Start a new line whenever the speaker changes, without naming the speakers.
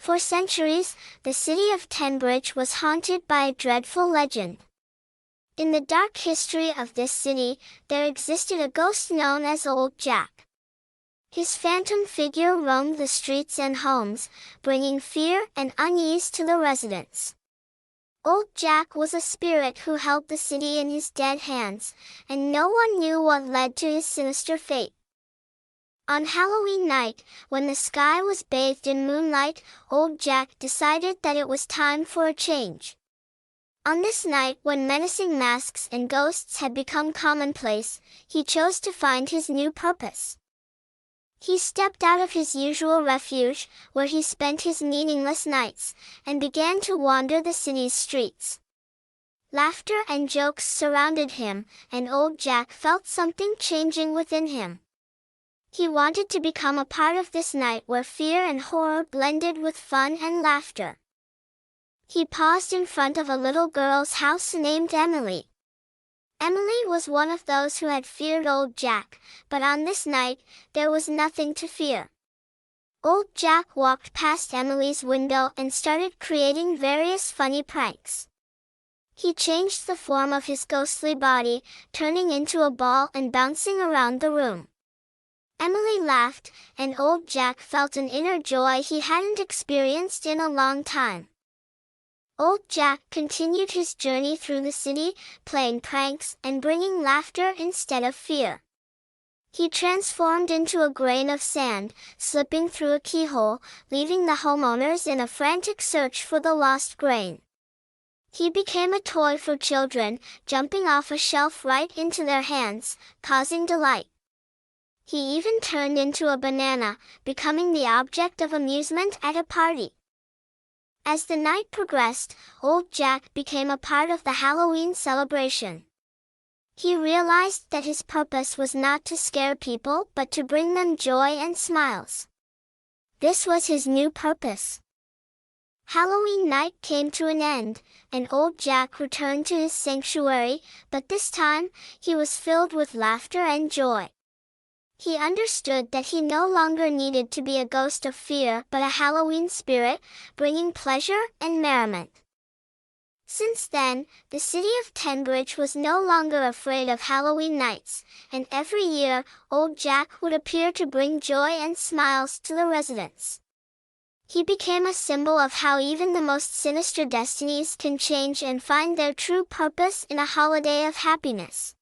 For centuries, the city of Tenbridge was haunted by a dreadful legend. In the dark history of this city, there existed a ghost known as Old Jack. His phantom figure roamed the streets and homes, bringing fear and unease to the residents. Old Jack was a spirit who held the city in his dead hands, and no one knew what led to his sinister fate. On Halloween night, when the sky was bathed in moonlight, Old Jack decided that it was time for a change. On this night, when menacing masks and ghosts had become commonplace, he chose to find his new purpose. He stepped out of his usual refuge, where he spent his meaningless nights, and began to wander the city's streets. Laughter and jokes surrounded him, and Old Jack felt something changing within him. He wanted to become a part of this night where fear and horror blended with fun and laughter. He paused in front of a little girl's house named Emily. Emily was one of those who had feared Old Jack, but on this night, there was nothing to fear. Old Jack walked past Emily's window and started creating various funny pranks. He changed the form of his ghostly body, turning into a ball and bouncing around the room. Emily laughed, and Old Jack felt an inner joy he hadn't experienced in a long time. Old Jack continued his journey through the city, playing pranks and bringing laughter instead of fear. He transformed into a grain of sand, slipping through a keyhole, leaving the homeowners in a frantic search for the lost grain. He became a toy for children, jumping off a shelf right into their hands, causing delight. He even turned into a banana, becoming the object of amusement at a party. As the night progressed, Old Jack became a part of the Halloween celebration. He realized that his purpose was not to scare people but to bring them joy and smiles. This was his new purpose. Halloween night came to an end, and Old Jack returned to his sanctuary, but this time, he was filled with laughter and joy. He understood that he no longer needed to be a ghost of fear but a Halloween spirit, bringing pleasure and merriment. Since then, the city of Tenbridge was no longer afraid of Halloween nights, and every year, Old Jack would appear to bring joy and smiles to the residents. He became a symbol of how even the most sinister destinies can change and find their true purpose in a holiday of happiness.